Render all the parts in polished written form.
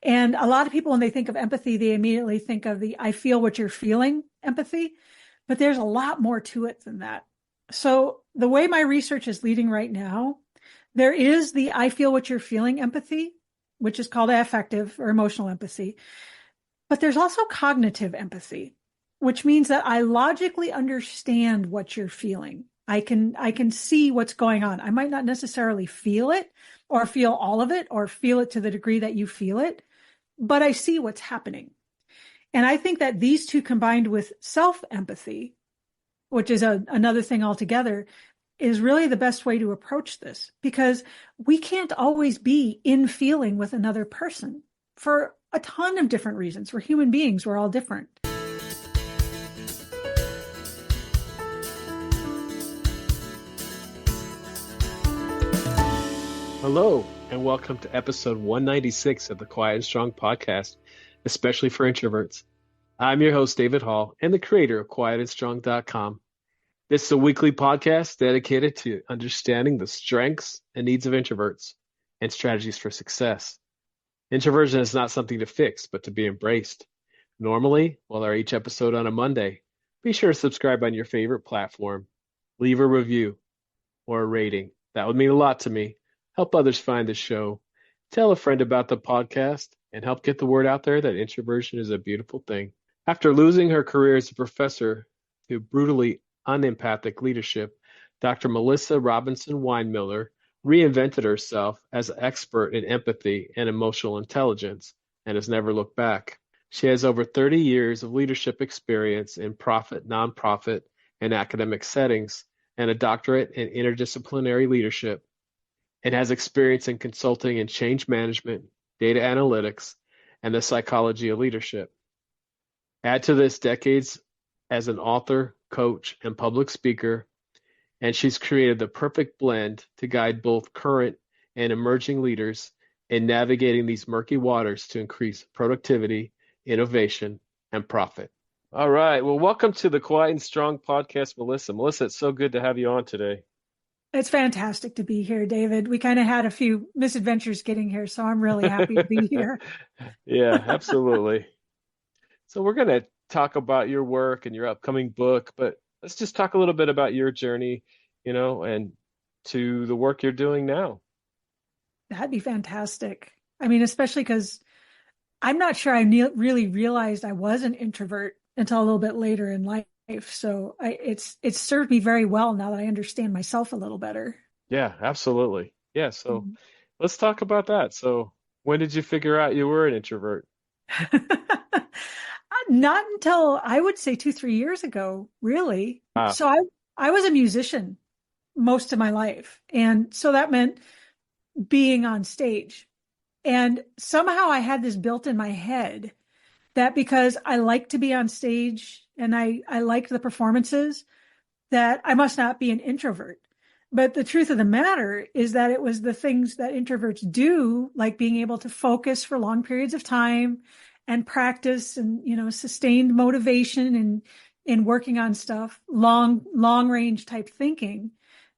And a lot of people, when they think of empathy, they immediately think of the I feel what you're feeling empathy, but there's a lot more to it than that. So the way my research is leading right now, there is the I feel what you're feeling empathy, which is called affective or emotional empathy. But there's also cognitive empathy, which means that I logically understand what you're feeling. I can see what's going on. I might not necessarily feel it or feel all of it or feel it to the degree that you feel it, but I see what's happening. And I think that these two combined with self-empathy, which is another thing altogether, is really the best way to approach this, because we can't always be in feeling with another person for a ton of different reasons. We're human beings. We're all different. Hello, and welcome to episode 196 of the Quiet and Strong podcast, especially for introverts. I'm your host, David Hall, and the creator of quietandstrong.com. This is a weekly podcast dedicated to understanding the strengths and needs of introverts and strategies for success. Introversion is not something to fix, but to be embraced. Normally, we'll air each episode on a Monday. Be sure to subscribe on your favorite platform, leave a review or a rating. That would mean a lot to me. Help others find the show. Tell a friend about the podcast and help get the word out there that introversion is a beautiful thing. After losing her career as a professor to brutally unempathic leadership, Dr. Melissa Robinson-Winemiller reinvented herself as an expert in empathy and emotional intelligence and has never looked back. She has over 30 years of leadership experience in profit, nonprofit, and academic settings and a doctorate in interdisciplinary leadership, and has experience in consulting in change management, data analytics, and the psychology of leadership. Add to this decades as an author, coach, and public speaker, and she's created the perfect blend to guide both current and emerging leaders in navigating these murky waters to increase productivity, innovation, and profit. All right. Well, welcome to the Quiet and Strong podcast, Melissa. Melissa, it's so good to have you on today. It's fantastic to be here, David. We kind of had a few misadventures getting here, so I'm really happy to be here. Yeah, absolutely. So we're going to talk about your work and your upcoming book, but let's just talk a little bit about your journey, and to the work you're doing now. That'd be fantastic. I mean, especially because I'm not sure I really realized I was an introvert until a little bit later in life. So it's served me very well now that I understand myself a little better. Yeah, absolutely. Yeah, so let's talk about that. So when did you figure out you were an introvert? Not until I would say 2, 3 years ago, really. Ah, So I was a musician most of my life. And so that meant being on stage. And somehow I had this built in my head that because I like to be on stage and I liked the performances, that I must not be an introvert. But the truth of the matter is that it was the things that introverts do, like being able to focus for long periods of time and practice and, sustained motivation and in working on stuff, long range type thinking,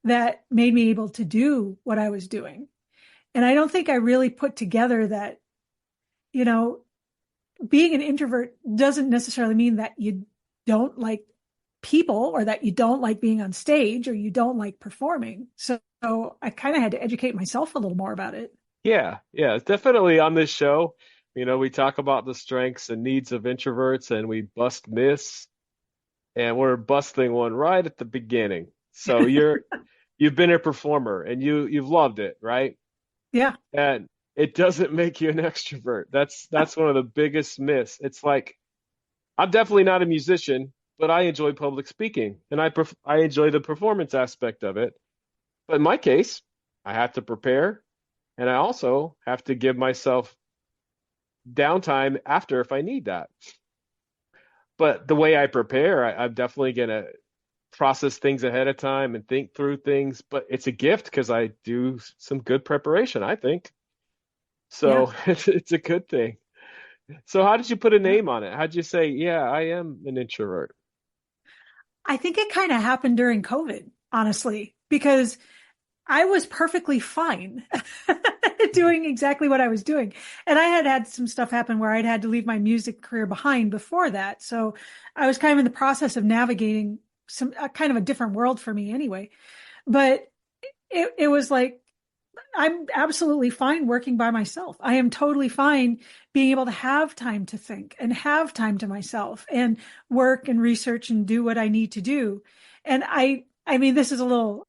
that made me able to do what I was doing. And I don't think I really put together that, being an introvert doesn't necessarily mean that you don't like people or that you don't like being on stage or you don't like performing. So I kind of had to educate myself a little more about it. yeah, definitely on this show. We talk about the strengths and needs of introverts and we bust myths, and we're busting one right at the beginning. So you've been a performer and you've loved it, right? Yeah. And it doesn't make you an extrovert. That's one of the biggest myths. It's like I'm definitely not a musician, but I enjoy public speaking and I enjoy the performance aspect of it. But in my case, I have to prepare and I also have to give myself downtime after if I need that. But the way I prepare, I'm definitely going to process things ahead of time and think through things. But it's a gift because I do some good preparation, I think. Yeah. So it's a good thing. So how did you put a name on it? How'd you say, yeah, I am an introvert? I think it kind of happened during COVID, honestly, because I was perfectly fine. doing exactly what I was doing. And I had had some stuff happen where I'd had to leave my music career behind before that. So I was kind of in the process of navigating some kind of a different world for me anyway. But it was like, I'm absolutely fine working by myself. I am totally fine being able to have time to think and have time to myself and work and research and do what I need to do. And I mean, this is a little,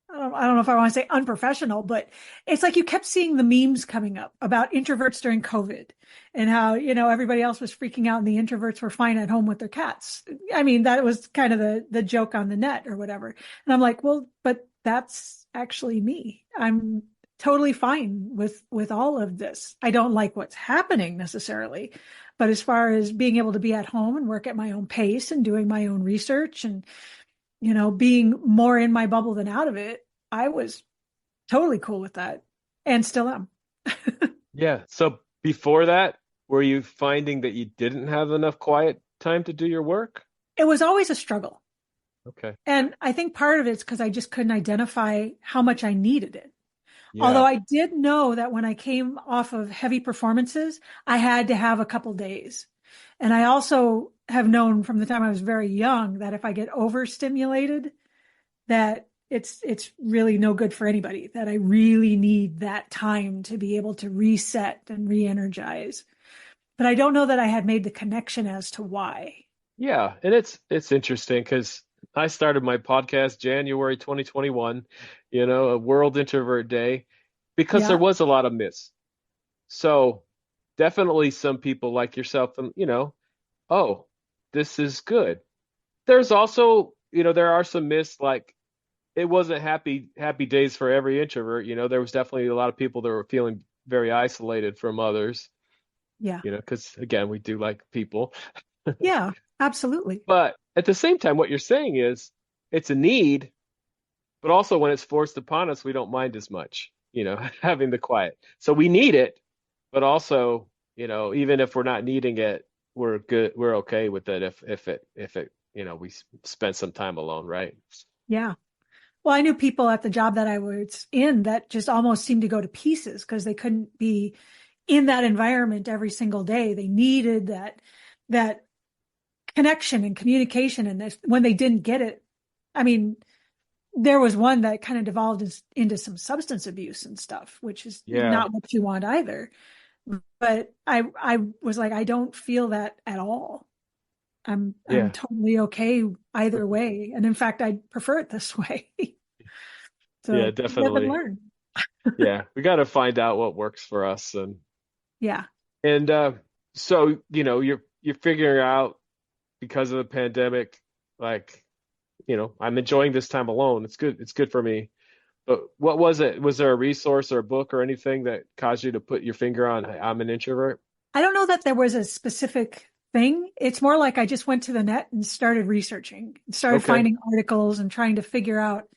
I don't know if I want to say unprofessional, but it's like you kept seeing the memes coming up about introverts during COVID and how, everybody else was freaking out and the introverts were fine at home with their cats. I mean, that was kind of the joke on the net or whatever. And I'm like, well, but that's actually me. I'm totally fine with all of this. I don't like what's happening necessarily, but as far as being able to be at home and work at my own pace and doing my own research and being more in my bubble than out of it, I was totally cool with that and still am. Yeah. So before that, were you finding that you didn't have enough quiet time to do your work? It was always a struggle. Okay. And I think part of it's because I just couldn't identify how much I needed it. Although Yeah. I did know that when I came off of heavy performances, I had to have a couple days. And I also have known from the time I was very young that if I get overstimulated, that it's really no good for anybody, that I really need that time to be able to reset and re-energize. But I don't know that I had made the connection as to why. Yeah. And it's interesting because I started my podcast January 2021, a World Introvert Day, because there Yeah. was a lot of myths. So definitely some people like yourself, and oh, this is good. There's also, there are some myths like it wasn't happy days for every introvert. There was definitely a lot of people that were feeling very isolated from others, Yeah. because again, we do like people. Yeah, absolutely. But at the same time, what you're saying is it's a need, but also when it's forced upon us, we don't mind as much, having the quiet. So we need it, but also, even if we're not needing it, we're good, we're okay with it if it, we spend some time alone, right? Yeah. Well, I knew people at the job that I was in that just almost seemed to go to pieces because they couldn't be in that environment every single day. They needed that connection and communication. And when they didn't get it, I mean, there was one that kind of devolved into some substance abuse and stuff, which is Yeah, not what you want either. But I was like, I don't feel that at all. I'm yeah, totally okay either way. And in fact, I prefer it this way. yeah, So live and definitely. learn. Yeah, we got to find out what works for us, Yeah. and so you're figuring out because of the pandemic, like I'm enjoying this time alone. It's good for me. But what was it? Was there a resource or a book or anything that caused you to put your finger on, "Hey, I'm an introvert"? I don't know that there was a specific thing. It's more like I just went to the net and started researching, started Okay. finding articles and trying to figure out,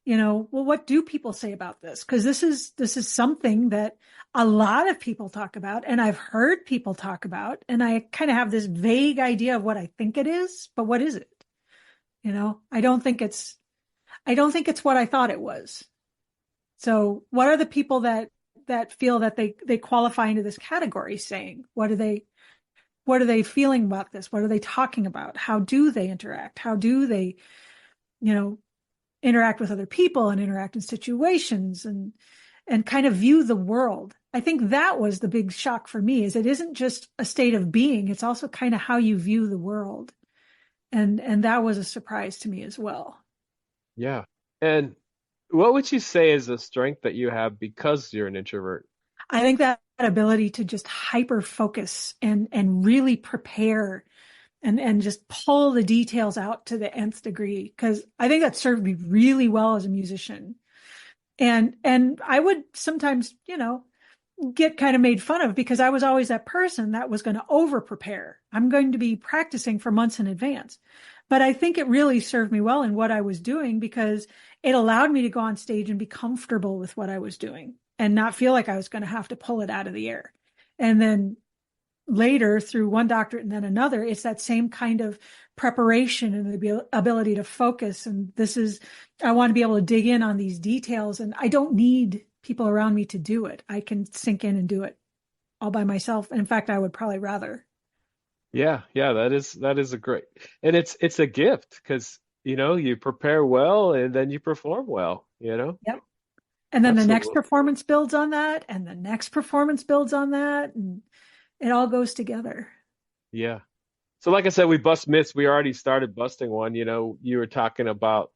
well, what do people say about this? Because this is something that a lot of people talk about, and I've heard people talk about, and I kind of have this vague idea of what I think it is, but what is it? I don't think it's what I thought it was. So what are the people that feel that they qualify into this category saying? What are they feeling about this? What are they talking about? How do they interact? How do they, you know, interact with other people and interact in situations and kind of view the world? I think that was the big shock for me is it isn't just a state of being, it's also kind of how you view the world. And that was a surprise to me as well. Yeah. And what would you say is a strength that you have because you're an introvert? I think that ability to just hyper focus and really prepare and just pull the details out to the nth degree because I think that served me really well as a musician. And I would sometimes, get kind of made fun of because I was always that person that was going to over prepare. I'm going to be practicing for months in advance. But I think it really served me well in what I was doing because it allowed me to go on stage and be comfortable with what I was doing and not feel like I was going to have to pull it out of the air. And then later through one doctorate and then another, it's that same kind of preparation and the ability to focus. And I want to be able to dig in on these details and I don't need people around me to do it. I can sink in and do it all by myself. And in fact, I would probably rather. Yeah, yeah, that is a great, and it's a gift because you prepare well and then you perform well, Yep. And then the next Absolutely. performance builds on that, and the next performance builds on that, and it all goes together. Yeah. So like I said, we bust myths. We already started busting one. You were talking about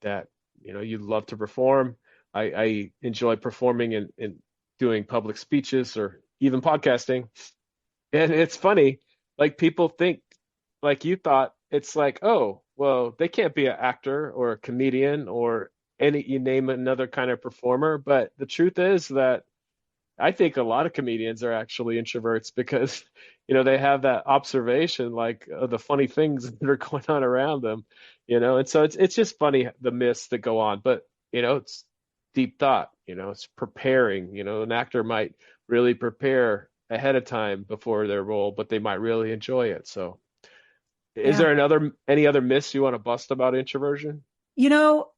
that, you love to perform. I enjoy performing and doing public speeches or even podcasting. And it's funny, like people think, like you thought, it's like, oh, well, they can't be an actor or a comedian or you name another kind of performer. But the truth is that I think a lot of comedians are actually introverts because, they have that observation like of the funny things that are going on around them, and so it's just funny the myths that go on, but it's deep thought, it's preparing, an actor might really prepare ahead of time before their role, but they might really enjoy it. So is Yeah. there any other myths you want to bust about introversion? You know,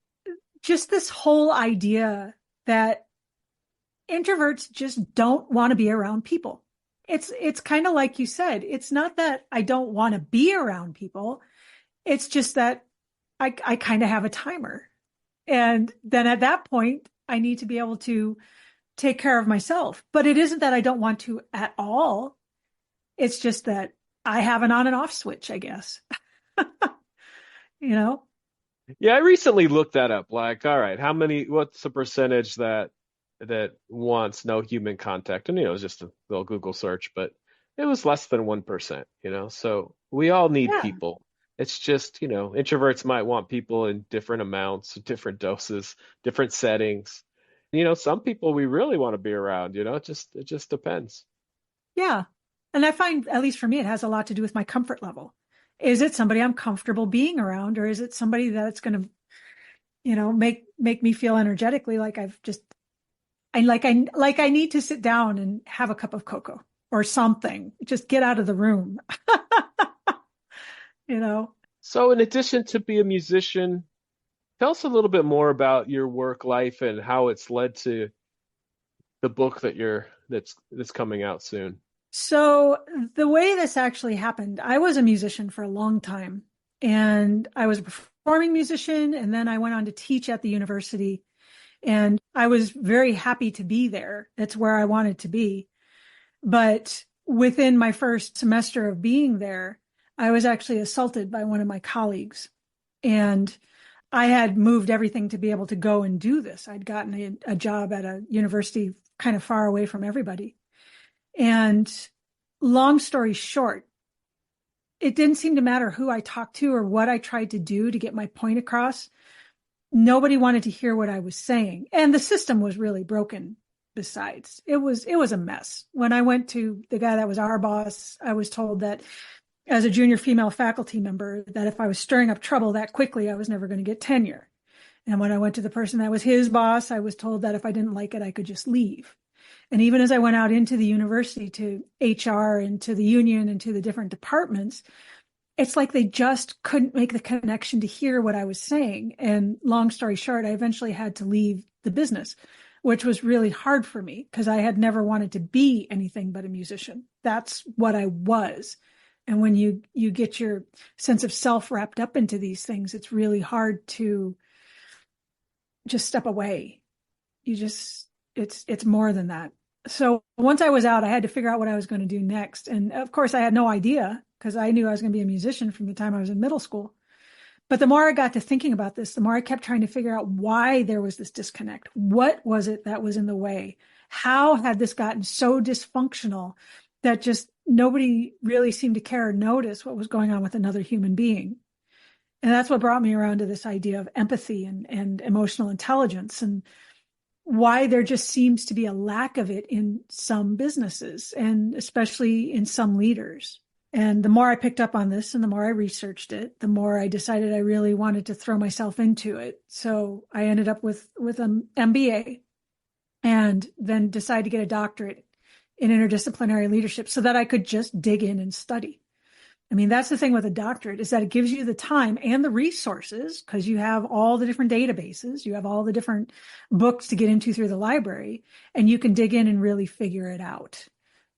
just this whole idea that introverts just don't want to be around people. It's kind of like you said, it's not that I don't want to be around people. It's just that I kind of have a timer. And then at that point, I need to be able to take care of myself. But it isn't that I don't want to at all. It's just that I have an on and off switch, I guess. You know? Yeah, I recently looked that up. Like, all right, what's the percentage that wants no human contact? And it was just a little Google search, but it was less than 1%, So we all need Yeah. people. It's just, introverts might want people in different amounts, different doses, different settings. Some people we really want to be around, it just depends. Yeah. And I find, at least for me, it has a lot to do with my comfort level. Is it somebody I'm comfortable being around, or is it somebody that's going to, make me feel energetically like I need to sit down and have a cup of cocoa or something. Just get out of the room. you know. So in addition to be a musician, tell us a little bit more about your work life and how it's led to the book that's coming out soon. So the way this actually happened, I was a musician for a long time, and I was a performing musician, and then I went on to teach at the university, and I was very happy to be there. That's where I wanted to be. But within my first semester of being there, I was actually assaulted by one of my colleagues. And I had moved everything to be able to go and do this. I'd gotten a job at a university kind of far away from everybody. And long story short, it didn't seem to matter who I talked to or what I tried to do to get my point across. Nobody wanted to hear what I was saying. And the system was really broken besides. It was a mess. When I went to the guy that was our boss, I was told that as a junior female faculty member, that if I was stirring up trouble that quickly, I was never going to get tenure. And when I went to the person that was his boss, I was told that if I didn't like it, I could just leave. And even as I went out into the university to HR and to the union and to the different departments, it's like they just couldn't make the connection to hear what I was saying. And long story short, I eventually had to leave the business, which was really hard for me because I had never wanted to be anything but a musician. That's what I was. And when you get your sense of self wrapped up into these things, it's really hard to just step away. It's more than that. So once I was out, I had to figure out what I was going to do next. And of course, I had no idea because I knew I was going to be a musician from the time I was in middle school. But the more I got to thinking about this, the more I kept trying to figure out why there was this disconnect. What was it that was in the way? How had this gotten so dysfunctional that just nobody really seemed to care or notice what was going on with another human being? And that's what brought me around to this idea of empathy and emotional intelligence, and why there just seems to be a lack of it in some businesses and especially in some leaders. And the more I picked up on this and the more I researched it, the more I decided I really wanted to throw myself into it. So I ended up with an MBA and then decided to get a doctorate in interdisciplinary leadership so that I could just dig in and study. I mean, that's the thing with a doctorate is that it gives you the time and the resources because you have all the different databases, you have all the different books to get into through the library, and you can dig in and really figure it out.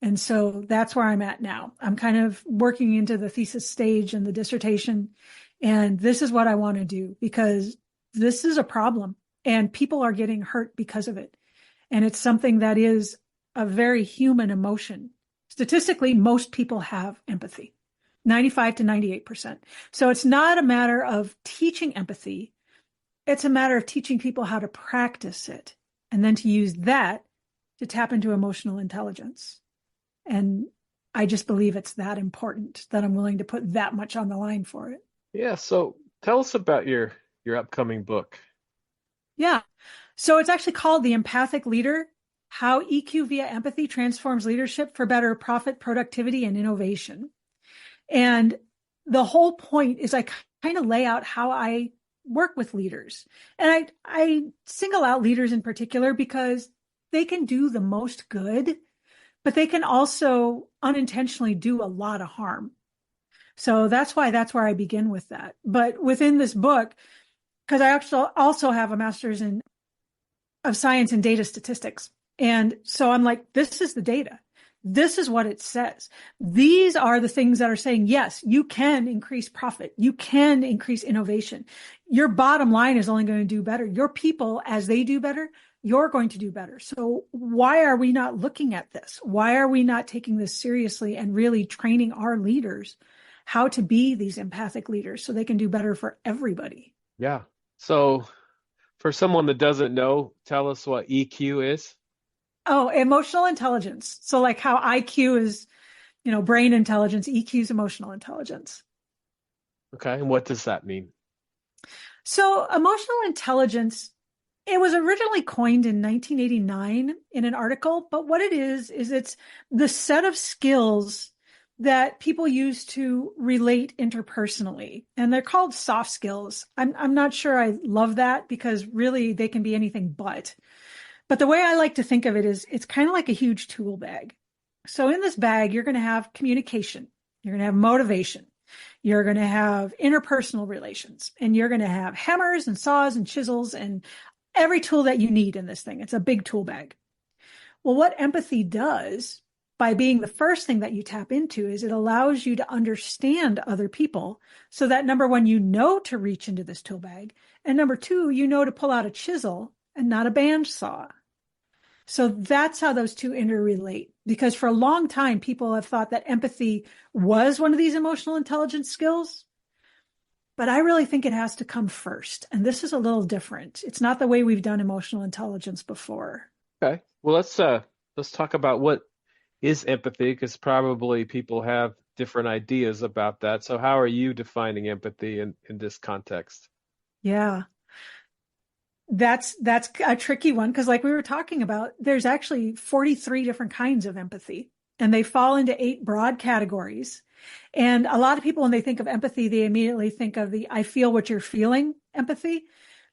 And so that's where I'm at now. I'm kind of working into the thesis stage and the dissertation. And this is what I want to do because this is a problem and people are getting hurt because of it. And it's something that is a very human emotion. Statistically, most people have empathy, 95 to 98%. So it's not a matter of teaching empathy. It's a matter of teaching people how to practice it and then to use that to tap into emotional intelligence. And I just believe it's that important that I'm willing to put that much on the line for it. Yeah, so tell us about your upcoming book. Yeah. So it's actually called The Empathic Leader: How EQ via Empathy Transforms Leadership for Better Profit, Productivity, and Innovation. And the whole point is I kind of lay out how I work with leaders. And I single out leaders in particular because they can do the most good, but they can also unintentionally do a lot of harm. So that's where I begin with that. But within this book, because I actually also have a master's of science and data statistics. And so I'm like, this is the data. This is what it says. These are the things that are saying, yes, you can increase profit. You can increase innovation. Your bottom line is only going to do better. Your people, as they do better, you're going to do better. So why are we not looking at this? Why are we not taking this seriously and really training our leaders how to be these empathic leaders so they can do better for everybody? Yeah. So for someone that doesn't know, tell us what EQ is. Oh, emotional intelligence. So like how IQ is, brain intelligence, EQ is emotional intelligence. Okay, and what does that mean? So emotional intelligence, it was originally coined in 1989 in an article, but what it is it's the set of skills that people use to relate interpersonally. And they're called soft skills. I'm not sure I love that because really they can be anything but. But the way I like to think of it is it's kind of like a huge tool bag. So in this bag, you're going to have communication, you're going to have motivation, you're going to have interpersonal relations, and you're going to have hammers and saws and chisels and every tool that you need in this thing. It's a big tool bag. Well, what empathy does by being the first thing that you tap into is it allows you to understand other people so that number one, you know to reach into this tool bag. And number two, you know to pull out a chisel and not a bandsaw. So that's how those two interrelate. Because for a long time, people have thought that empathy was one of these emotional intelligence skills. But I really think it has to come first. And this is a little different. It's not the way we've done emotional intelligence before. Okay. Well, let's talk about what is empathy, because probably people have different ideas about that. So how are you defining empathy in this context? Yeah. That's a tricky one because like we were talking about, there's actually 43 different kinds of empathy and they fall into 8 broad categories. And a lot of people, when they think of empathy, they immediately think of the I feel what you're feeling empathy,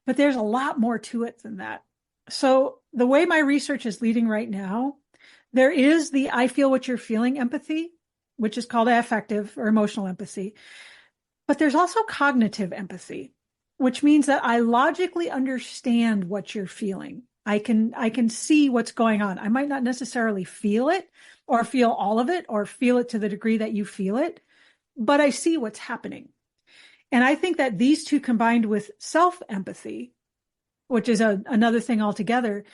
but there's a lot more to it than that. So the way my research is leading right now, there is the I feel what you're feeling empathy, which is called affective or emotional empathy. But there's also cognitive empathy, which means that I logically understand what you're feeling. I can see what's going on. I might not necessarily feel it or feel all of it or feel it to the degree that you feel it, but I see what's happening. And I think that these two combined with self-empathy, which is another thing altogether,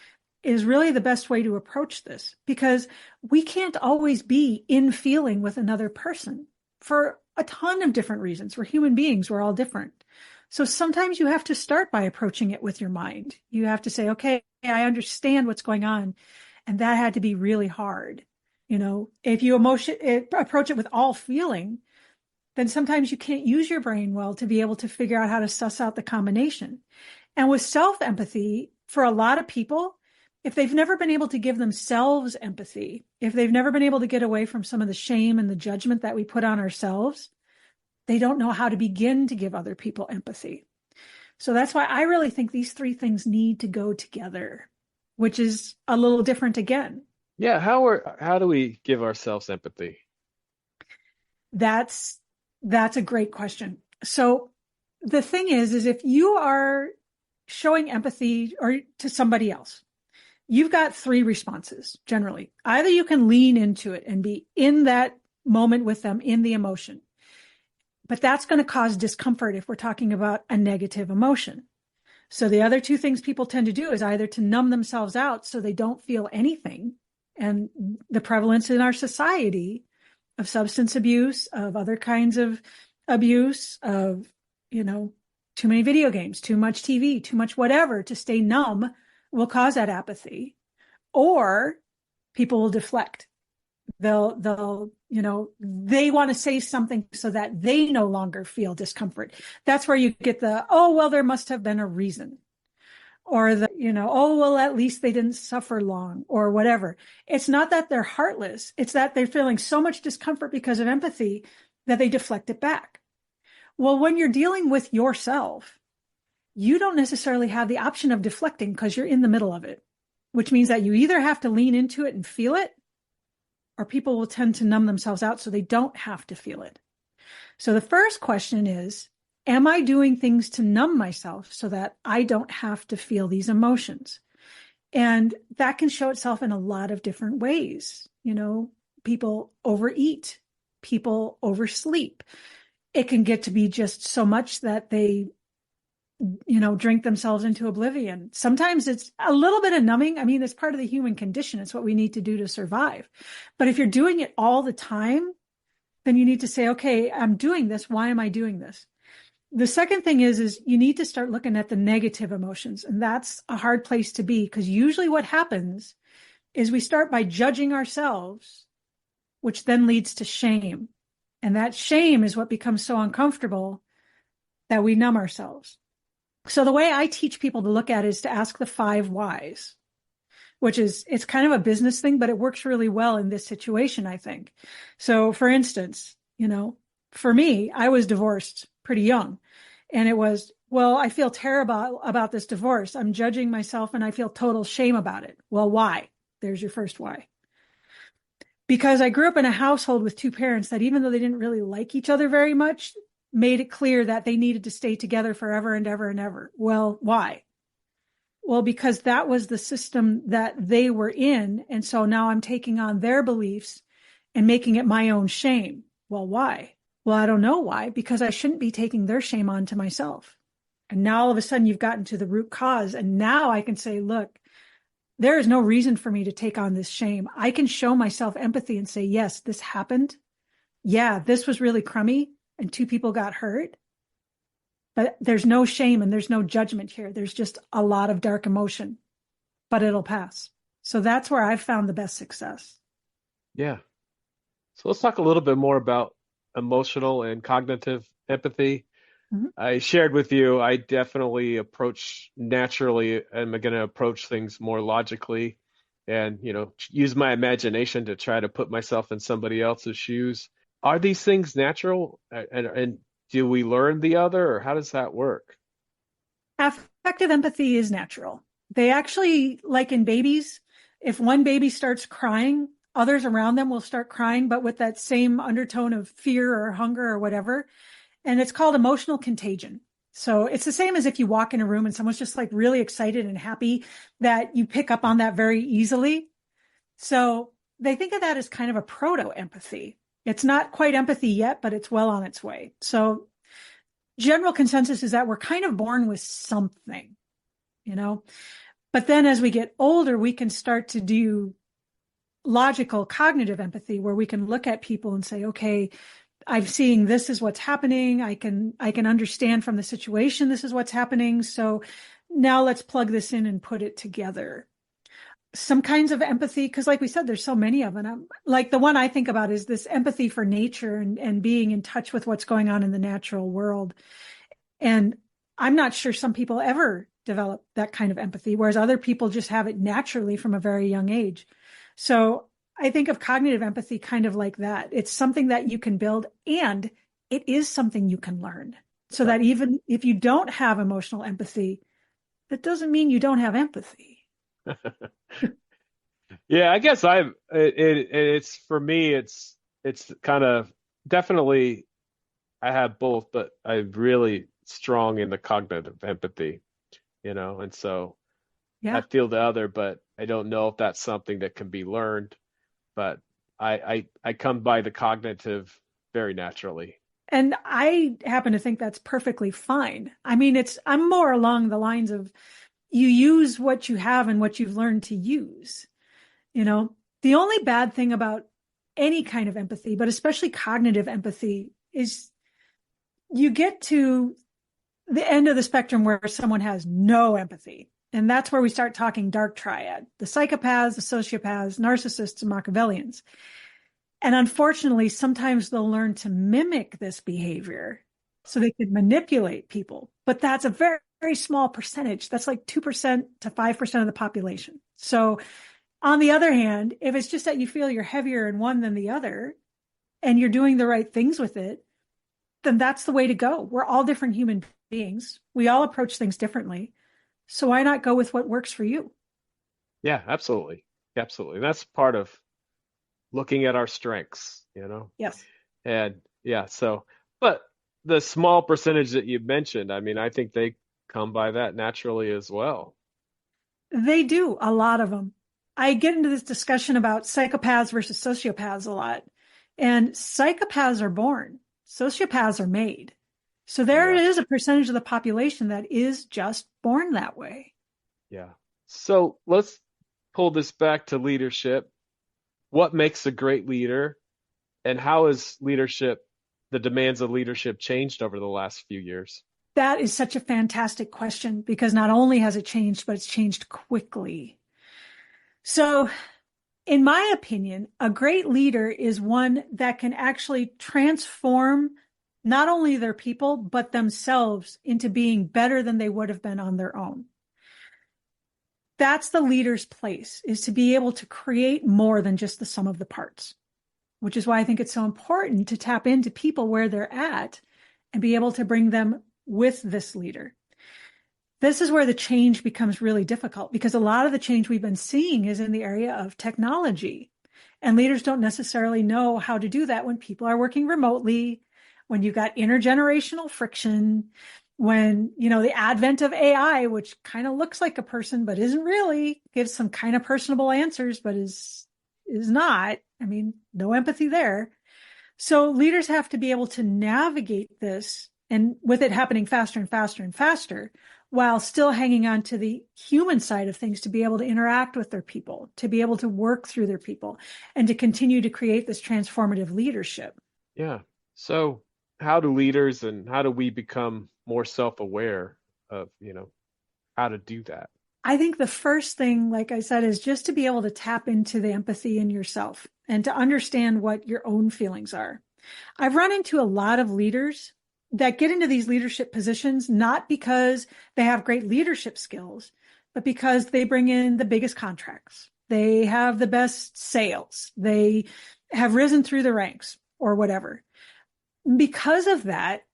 is really the best way to approach this because we can't always be in feeling with another person for a ton of different reasons. We're human beings. We're all different. So sometimes you have to start by approaching it with your mind. You have to say, okay, I understand what's going on. And that had to be really hard. If you approach it with all feeling, then sometimes you can't use your brain well to be able to figure out how to suss out the combination. And with self-empathy, for a lot of people, if they've never been able to give themselves empathy, if they've never been able to get away from some of the shame and the judgment that we put on ourselves, they don't know how to begin to give other people empathy. So that's why I really think these 3 things need to go together, which is a little different again. Yeah, how do we give ourselves empathy? That's That's a great question. So the thing is if you are showing empathy or to somebody else, you've got three responses generally. Either you can lean into it and be in that moment with them in the emotion, but that's going to cause discomfort if we're talking about a negative emotion. So the other two things people tend to do is either to numb themselves out so they don't feel anything. And the prevalence in our society of substance abuse, of other kinds of abuse, of, too many video games, too much TV, too much whatever to stay numb will cause that apathy. Or people will deflect. They want to say something so that they no longer feel discomfort. That's where you get oh, well, there must have been a reason. Or oh, well, at least they didn't suffer long or whatever. It's not that they're heartless. It's that they're feeling so much discomfort because of empathy that they deflect it back. Well, when you're dealing with yourself, you don't necessarily have the option of deflecting because you're in the middle of it, which means that you either have to lean into it and feel it, or people will tend to numb themselves out so they don't have to feel it. So the first question is, am I doing things to numb myself so that I don't have to feel these emotions? And that can show itself in a lot of different ways. People overeat, people oversleep. It can get to be just so much that they, drink themselves into oblivion. Sometimes it's a little bit of numbing. I mean, it's part of the human condition. It's what we need to do to survive. But if you're doing it all the time, then you need to say, okay, I'm doing this. Why am I doing this? The second thing is you need to start looking at the negative emotions. And that's a hard place to be, because usually what happens is we start by judging ourselves, which then leads to shame. And that shame is what becomes so uncomfortable that we numb ourselves. So the way I teach people to look at it is to ask the 5 whys, it's kind of a business thing, but it works really well in this situation, I think. So for instance, for me, I was divorced pretty young, and it was, well, I feel terrible about this divorce. I'm judging myself and I feel total shame about it. Well, why? There's your first why. Because I grew up in a household with 2 parents that, even though they didn't really like each other very much, made it clear that they needed to stay together forever and ever and ever. Well, why? Well, because that was the system that they were in. And so now I'm taking on their beliefs and making it my own shame. Well, why? Well, I don't know why, because I shouldn't be taking their shame on to myself. And now all of a sudden you've gotten to the root cause. And now I can say, look, there is no reason for me to take on this shame. I can show myself empathy and say, yes, this happened. Yeah, this was really crummy and 2 people got hurt. But there's no shame and there's no judgment here. There's just a lot of dark emotion, but it'll pass. So that's where I've found the best success. Yeah. So let's talk a little bit more about emotional and cognitive empathy. Mm-hmm. I shared with you, I definitely naturally, am going to approach things more logically and, use my imagination to try to put myself in somebody else's shoes. Are these things natural? And do we learn the other, or how does that work? Affective empathy is natural. They actually, like in babies, if one baby starts crying, others around them will start crying, but with that same undertone of fear or hunger or whatever. And it's called emotional contagion. So it's the same as if you walk in a room and someone's just like really excited and happy, that you pick up on that very easily. So they think of that as kind of a proto-empathy. It's not quite empathy yet, but it's well on its way. So general consensus is that we're kind of born with something, but then as we get older, we can start to do logical cognitive empathy, where we can look at people and say, okay, I'm seeing this is what's happening. I can understand from the situation, this is what's happening. So now let's plug this in and put it together. Some kinds of empathy, because like we said, there's so many of them. Like the one I think about is this empathy for nature and being in touch with what's going on in the natural world. And I'm not sure some people ever develop that kind of empathy, whereas other people just have it naturally from a very young age. So I think of cognitive empathy kind of like that. It's something that you can build, and it is something you can learn. So that even if you don't have emotional empathy, that doesn't mean you don't have empathy. Yeah, I guess it's for me, it's kind of definitely, I have both, but I'm really strong in the cognitive empathy, and so I Yeah. feel the other, but I don't know if that's something that can be learned. But I come by the cognitive very naturally. And I happen to think that's perfectly fine. I mean, I'm more along the lines of you use what you have and what you've learned to use. You know, the only bad thing about any kind of empathy, but especially cognitive empathy, is you get to the end of the spectrum where someone has no empathy. And that's where we start talking dark triad, the psychopaths, the sociopaths, narcissists, and Machiavellians. And unfortunately, sometimes they'll learn to mimic this behavior so they can manipulate people. But that's a very, very small percentage. That's like 2% to 5% of the population. So on the other hand, if it's just that you feel you're heavier in one than the other and you're doing the right things with it, then that's the way to go. We're all different human beings. We all approach things differently. So why not go with what works for you? Yeah, absolutely. Absolutely. That's part of looking at our strengths, Yes, And yeah, but the small percentage that you mentioned, I mean, I think they come by that naturally as well. they do, a lot of them. I get into this discussion about psychopaths versus sociopaths a lot. And psychopaths are born, sociopaths are made. So there Yeah, is a percentage of the population that is just born that way. yeah. So let's pull this back to leadership. What makes a great leader, and how has the demands of leadership changed over the last few years? That is such a fantastic question because not only has it changed, but it's changed quickly. So, in my opinion, a great leader is one that can actually transform not only their people, but themselves into being better than they would have been on their own. That's the leader's place, is to be able to create more than just the sum of the parts, which is why I think it's so important to tap into people where they're at and be able to bring them with this leader. This is where the change becomes really difficult because a lot of the change we've been seeing is in the area of technology. And leaders don't necessarily know how to do that when people are working remotely, when you've got intergenerational friction, when, the advent of AI, which kind of looks like a person, but isn't really, gives some kind of personable answers, but is not. I mean, no empathy there. So leaders have to be able to navigate this and with it happening faster and faster and faster, while still hanging on to the human side of things to be able to interact with their people, to be able to work through their people, and to continue to create this transformative leadership. Yeah. So how do leaders and how do we become more self-aware of, how to do that? I think the first thing, like I said, is just to be able to tap into the empathy in yourself and to understand what your own feelings are. I've run into a lot of leaders that get into these leadership positions, not because they have great leadership skills, but because they bring in the biggest contracts. They have the best sales. They have risen through the ranks or whatever. Because of that,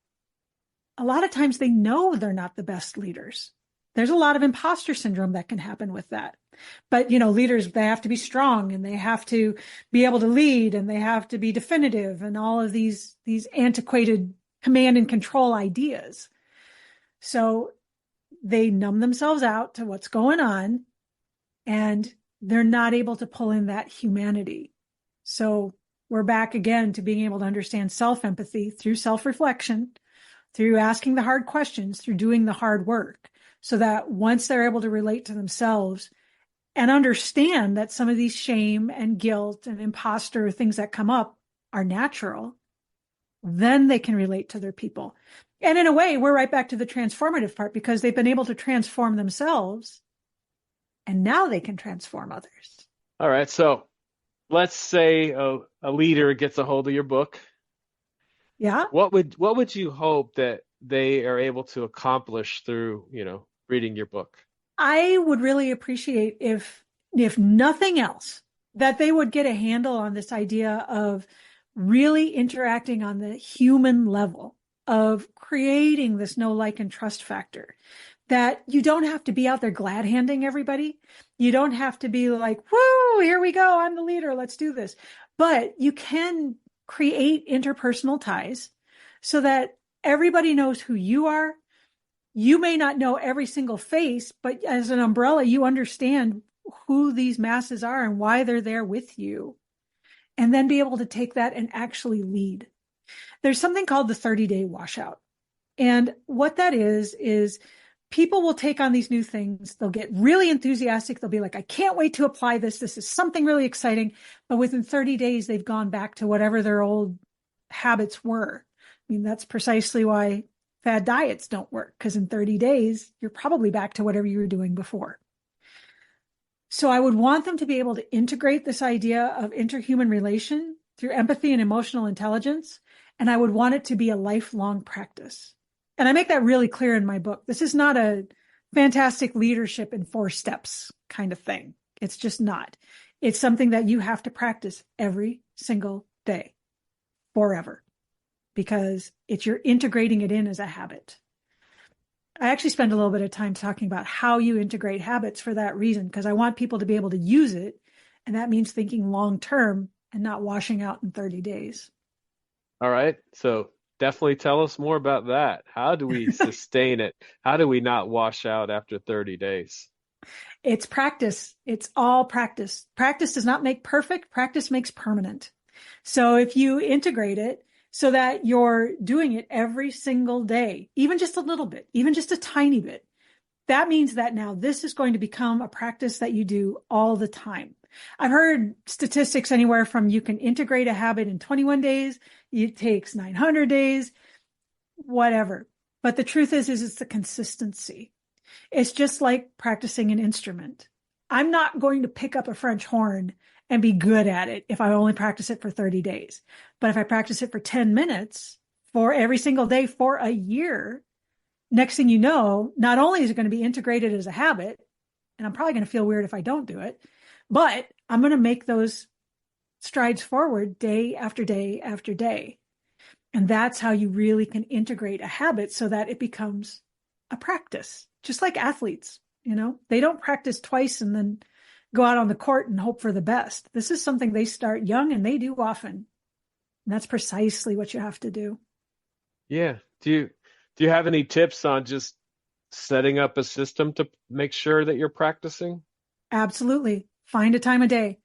a lot of times they know they're not the best leaders. There's a lot of imposter syndrome that can happen with that. But, leaders, they have to be strong and they have to be able to lead and they have to be definitive and all of these antiquated command and control ideas. So they numb themselves out to what's going on and they're not able to pull in that humanity. So we're back again to being able to understand self-empathy through self-reflection, through asking the hard questions, through doing the hard work, so that once they're able to relate to themselves and understand that some of these shame and guilt and imposter things that come up are natural, then they can relate to their people. And in a way, we're right back to the transformative part because they've been able to transform themselves and now they can transform others. All right. So let's say a leader gets a hold of your book. Yeah. What would you hope that they are able to accomplish through, reading your book? I would really appreciate if nothing else, that they would get a handle on this idea of really interacting on the human level of creating this know, like, and trust factor. That you don't have to be out there glad handing everybody. You don't have to be like, woo, here we go. I'm the leader. Let's do this. But you can create interpersonal ties so that everybody knows who you are. You may not know every single face, but as an umbrella, you understand who these masses are and why they're there with you. And then be able to take that and actually lead. There's something called the 30-day washout. And what that is people will take on these new things. They'll get really enthusiastic. They'll be like, I can't wait to apply this. This is something really exciting. But within 30 days, they've gone back to whatever their old habits were. I mean, that's precisely why fad diets don't work, because in 30 days, you're probably back to whatever you were doing before. So I would want them to be able to integrate this idea of interhuman relation through empathy and emotional intelligence. And I would want it to be a lifelong practice. And I make that really clear in my book. This is not a fantastic leadership in 4 steps kind of thing. It's just not. It's something that you have to practice every single day, forever, because you're integrating it in as a habit. I actually spend a little bit of time talking about how you integrate habits for that reason, because I want people to be able to use it. And that means thinking long-term and not washing out in 30 days. All right. So definitely tell us more about that. How do we sustain it? How do we not wash out after 30 days? It's practice. It's all practice. Practice does not make perfect. Practice makes permanent. So if you integrate it so that you're doing it every single day, even just a little bit, even just a tiny bit, that means that now this is going to become a practice that you do all the time. I've heard statistics anywhere from you can integrate a habit in 21 days, it takes 900 days, whatever. But the truth is it's the consistency. It's just like practicing an instrument. I'm not going to pick up a French horn and be good at it if I only practice it for 30 days. But if I practice it for 10 minutes for every single day for a year, next thing you know, not only is it going to be integrated as a habit, and I'm probably going to feel weird if I don't do it, but I'm going to make those strides forward day after day after day. And that's how you really can integrate a habit so that it becomes a practice, just like athletes. They don't practice twice and then go out on the court and hope for the best. This is something they start young and they do often. And that's precisely what you have to do. Yeah. Do you have any tips on just setting up a system to make sure that you're practicing? Absolutely. Find a time of day.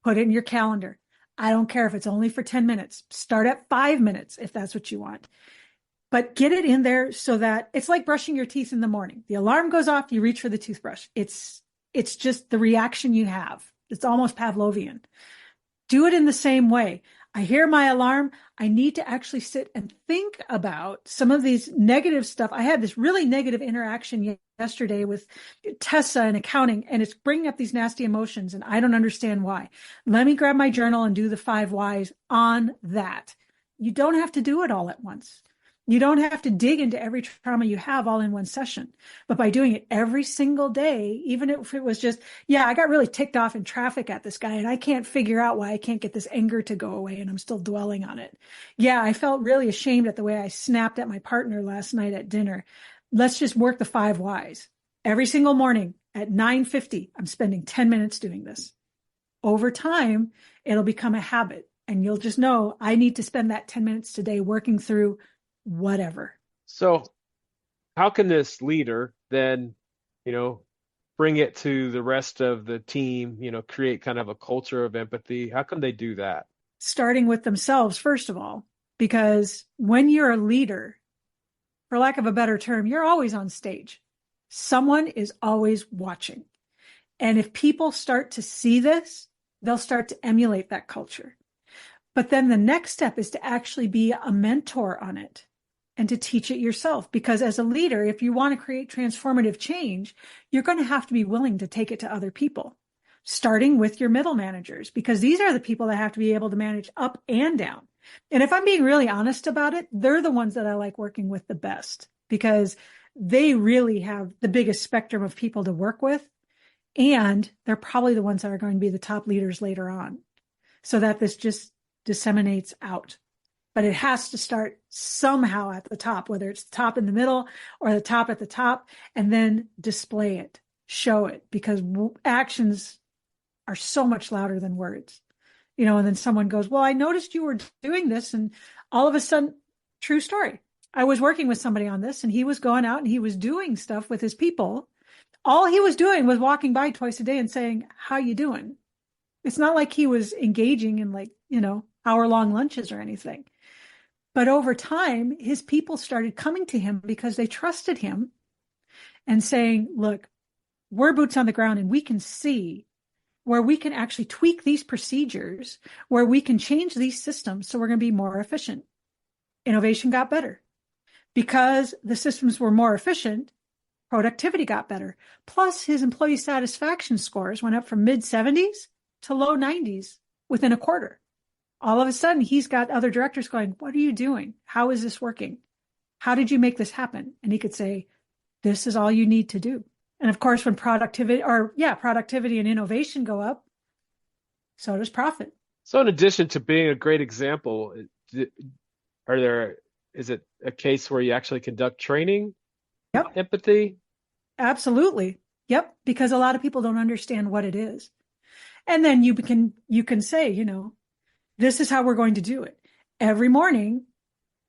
Put it in your calendar. I don't care if it's only for 10 minutes. Start at 5 minutes if that's what you want. But get it in there so that it's like brushing your teeth in the morning. The alarm goes off, you reach for the toothbrush. It's just the reaction you have. It's almost Pavlovian. Do it in the same way. I hear my alarm. I need to actually sit and think about some of these negative stuff. I had this really negative interaction yesterday with Tessa in accounting, and it's bringing up these nasty emotions, and I don't understand why. Let me grab my journal and do the 5 whys on that. You don't have to do it all at once. You don't have to dig into every trauma you have all in one session. But by doing it every single day, even if it was just, I got really ticked off in traffic at this guy and I can't figure out why I can't get this anger to go away and I'm still dwelling on it. Yeah, I felt really ashamed at the way I snapped at my partner last night at dinner. Let's just work the 5 whys. Every single morning at 9:50, I'm spending 10 minutes doing this. Over time, it'll become a habit and you'll just know I need to spend that 10 minutes today working through whatever. So how can this leader then, bring it to the rest of the team, create kind of a culture of empathy? How can they do that? Starting with themselves, first of all, because when you're a leader, for lack of a better term, you're always on stage. Someone is always watching. And if people start to see this, they'll start to emulate that culture. But then the next step is to actually be a mentor on it and to teach it yourself. Because as a leader, if you want to create transformative change, you're going to have to be willing to take it to other people, starting with your middle managers, because these are the people that have to be able to manage up and down. And if I'm being really honest about it, they're the ones that I like working with the best because they really have the biggest spectrum of people to work with. And they're probably the ones that are going to be the top leaders later on, so that this just disseminates out. But it has to start somehow at the top, whether it's the top in the middle or the top at the top, and then display it, show it, because actions are so much louder than words. And then someone goes, well, I noticed you were doing this. And all of a sudden, True story. I was working with somebody on this, and he was going out and he was doing stuff with his people. All he was doing was walking by twice a day and saying, "How you doing?" It's not like he was engaging in, like, hour-long lunches or anything. But over time, his people started coming to him because they trusted him and saying, "Look, we're boots on the ground and we can see where we can actually tweak these procedures, where we can change these systems so we're going to be more efficient." Innovation got better. Because the systems were more efficient, productivity got better. Plus, his employee satisfaction scores went up from mid-70s to low 90s within a quarter. All of a sudden, he's got other directors going, "What are you doing? How is this working? How did you make this happen?" And he could say, "This is all you need to do." And of course, when productivity and innovation go up, so does profit. So in addition to being a great example, are there, is it a case where you actually conduct training Yep, on empathy? absolutely. Yep, because a lot of people don't understand what it is. And then you can say, this is how we're going to do it. Every morning,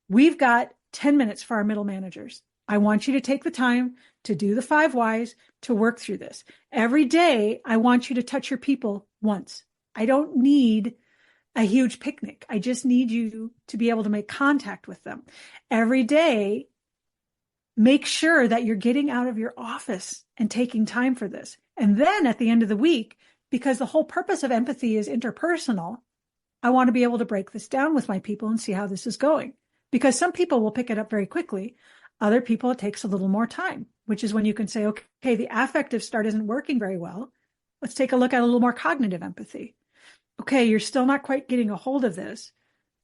we've got 10 minutes for our middle managers. I want you to take the time to do the 5 whys, to work through this. Every day, I want you to touch your people once. I don't need a huge picnic. I just need you to be able to make contact with them. Every day, make sure that you're getting out of your office and taking time for this. And then at the end of the week, because the whole purpose of empathy is interpersonal, I want to be able to break this down with my people and see how this is going. Because some people will pick it up very quickly. Other people, it takes a little more time, which is when you can say, okay, the affective start isn't working very well. Let's take a look at a little more cognitive empathy. Okay, you're still not quite getting a hold of this.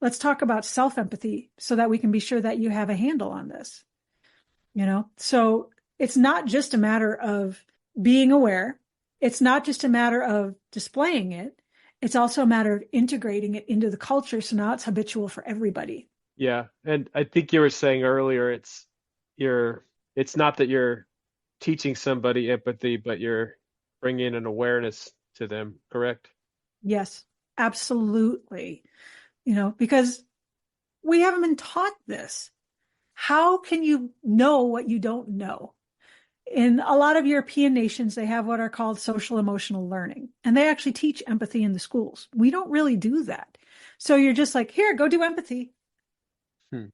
Let's talk about self-empathy so that we can be sure that you have a handle on this. So it's not just a matter of being aware. It's not just a matter of displaying it. It's also a matter of integrating it into the culture. So now it's habitual for everybody. Yeah, and I think you were saying earlier it's not that you're teaching somebody empathy, but you're bringing an awareness to them, correct? Yes, absolutely. Because we haven't been taught this. How can you know what you don't know? In a lot of European nations, they have what are called social emotional learning, and they actually teach empathy in the schools. We don't really do that. So you're just like, here, go do empathy. Hmm.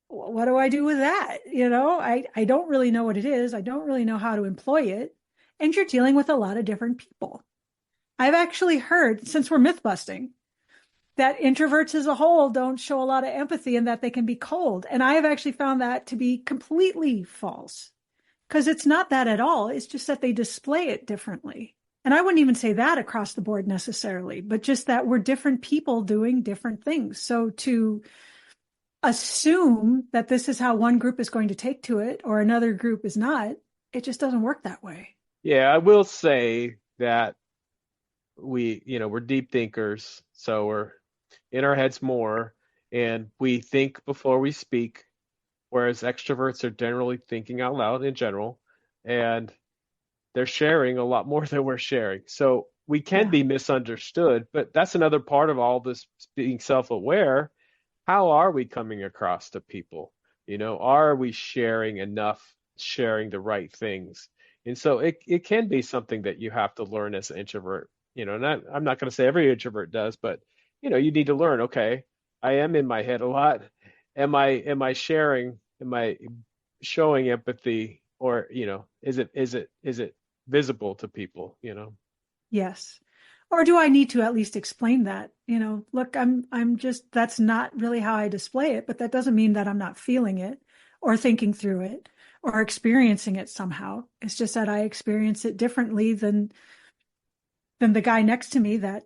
What do I do with that? I don't really know what it is. I don't really know how to employ it. And you're dealing with a lot of different people. I've actually heard, since we're myth busting, that introverts as a whole don't show a lot of empathy and that they can be cold. And I have actually found that to be completely false, because it's not that at all. It's just that they display it differently. And I wouldn't even say that across the board necessarily, but just that we're different people doing different things. So to assume that this is how one group is going to take to it or another group is not, it just doesn't work that way. Yeah, I will say that we're deep thinkers, so we're in our heads more, and we think before we speak, whereas extroverts are generally thinking out loud in general, and they're sharing a lot more than we're sharing. So we can Yeah. be misunderstood, but that's another part of all this being self-aware. How are we coming across to people? Are we sharing enough, sharing the right things? And so it can be something that you have to learn as an introvert. I'm not going to say every introvert does, but you need to learn, okay, I am in my head a lot. Am I sharing, am I showing empathy, or is it visible to people? Yes. Or do I need to at least explain that? Look, I'm just, that's not really how I display it, but that doesn't mean that I'm not feeling it or thinking through it or experiencing it somehow. It's just that I experience it differently than the guy next to me that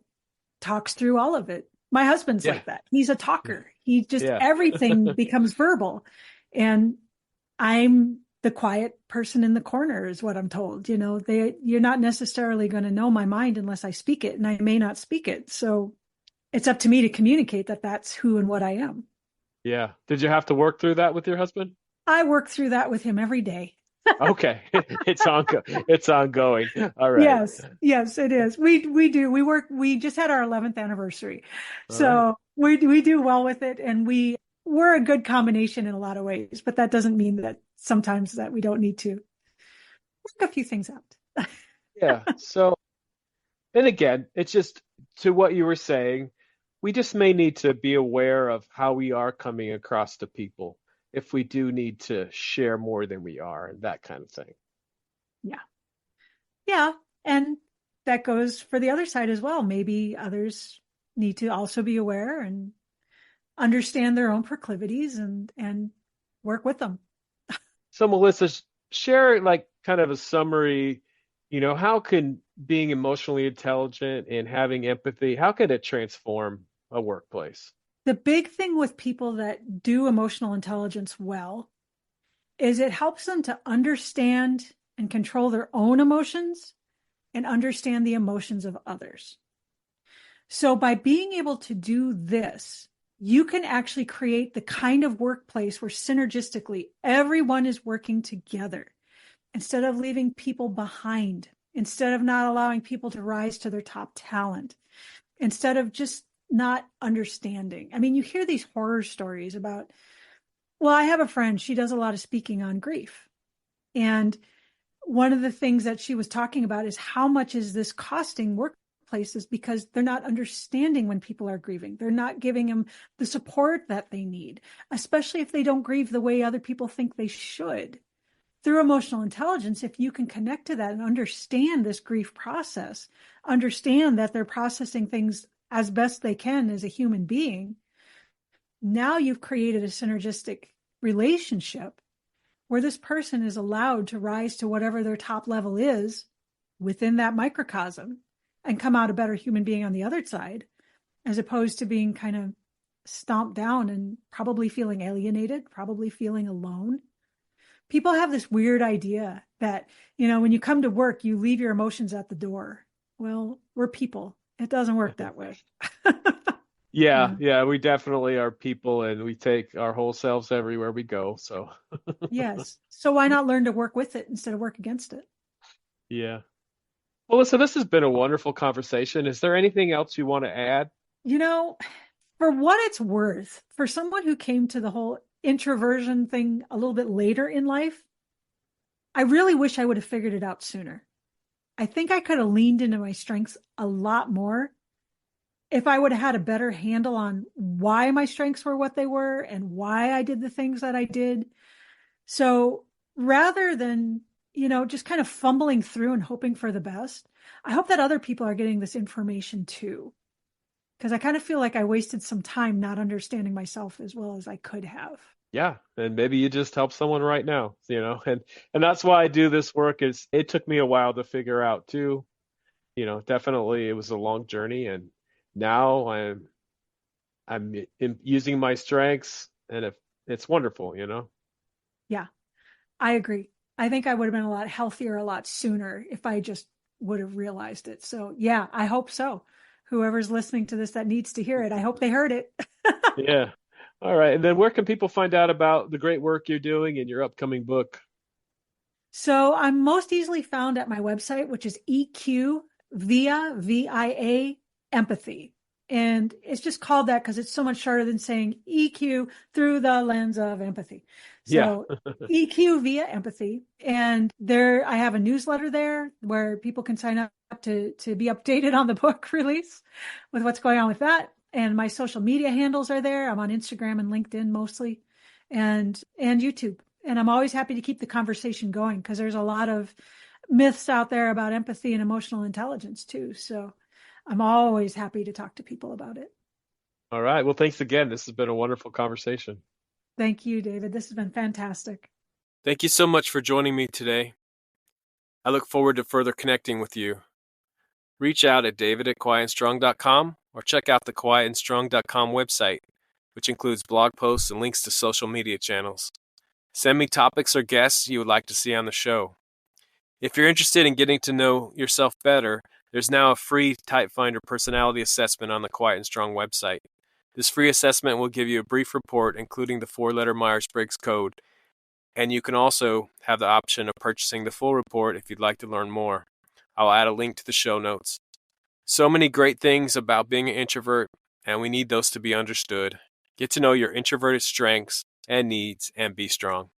talks through all of it. My husband's Yeah. like that. He's a talker. He just, Yeah. everything becomes verbal. And I'm the quiet person in the corner, is what I'm told. You're not necessarily going to know my mind unless I speak it, and I may not speak it. So it's up to me to communicate that that's who and what I am. Yeah. Did you have to work through that with your husband? I work through that with him every day. Okay. It's ongoing. All right. Yes, it is. We do. We just had our 11th anniversary. All right. So we do well with it, and we we're a good combination in a lot of ways, but that doesn't mean that sometimes that we don't need to work a few things out. Yeah. So, and again, it's just to what you were saying, we just may need to be aware of how we are coming across to people if we do need to share more than we are and that kind of thing. Yeah. Yeah. And that goes for the other side as well. Maybe others need to also be aware and understand their own proclivities and work with them. So, Melissa, share like kind of a summary, how can being emotionally intelligent and having empathy, how can it transform a workplace? The big thing with people that do emotional intelligence well is it helps them to understand and control their own emotions and understand the emotions of others. So by being able to do this, you can actually create the kind of workplace where synergistically everyone is working together instead of leaving people behind, instead of not allowing people to rise to their top talent, instead of just not understanding. I mean, you hear these horror stories about, well, I have a friend, she does a lot of speaking on grief. And one of the things that she was talking about is how much is this costing workplaces because they're not understanding when people are grieving. They're not giving them the support that they need, especially if they don't grieve the way other people think they should. Through emotional intelligence, if you can connect to that and understand this grief process, understand that they're processing things as best they can as a human being, now you've created a synergistic relationship where this person is allowed to rise to whatever their top level is within that microcosm and come out a better human being on the other side, as opposed to being kind of stomped down and probably feeling alienated, probably feeling alone. People have this weird idea that, when you come to work, you leave your emotions at the door. Well, we're people. It doesn't work that way. Yeah, Yeah. yeah, we definitely are people and we take our whole selves everywhere we go. So, Yes. So why not learn to work with it instead of work against it? yeah. Well, listen, this has been a wonderful conversation. Is there anything else you want to add? You know, for what it's worth, for someone who came to the whole introversion thing a little bit later in life, I really wish I would have figured it out sooner. I think I could have leaned into my strengths a lot more if I would have had a better handle on why my strengths were what they were and why I did the things that I did. So rather than, just kind of fumbling through and hoping for the best, I hope that other people are getting this information too. Because I kind of feel like I wasted some time not understanding myself as well as I could have. Yeah, and maybe you just help someone right now, and that's why I do this work is it took me a while to figure out too. Definitely it was a long journey and now I'm using my strengths and it's wonderful. Yeah, I agree. I think I would have been a lot healthier a lot sooner if I just would have realized it. So, yeah, I hope so. Whoever's listening to this that needs to hear it, I hope they heard it. Yeah. All right. And then where can people find out about the great work you're doing in your upcoming book? So, I'm most easily found at my website, which is EQ via empathy. And it's just called that because it's so much shorter than saying EQ through the lens of empathy. Yeah. So EQ via empathy. And there I have a newsletter there where people can sign up to be updated on the book release with what's going on with that. And my social media handles are there. I'm on Instagram and LinkedIn mostly and YouTube. And I'm always happy to keep the conversation going because there's a lot of myths out there about empathy and emotional intelligence too. So I'm always happy to talk to people about it. All right. Well, thanks again. This has been a wonderful conversation. Thank you, David. This has been fantastic. Thank you so much for joining me today. I look forward to further connecting with you. Reach out at david@quietandstrong.com or check out the quietandstrong.com website, which includes blog posts and links to social media channels. Send me topics or guests you would like to see on the show. If you're interested in getting to know yourself better, there's now a free Type Finder personality assessment on the Quiet and Strong website. This free assessment will give you a brief report, including the 4-letter Myers-Briggs code, and you can also have the option of purchasing the full report if you'd like to learn more. I'll add a link to the show notes. So many great things about being an introvert, and we need those to be understood. Get to know your introverted strengths and needs and be strong.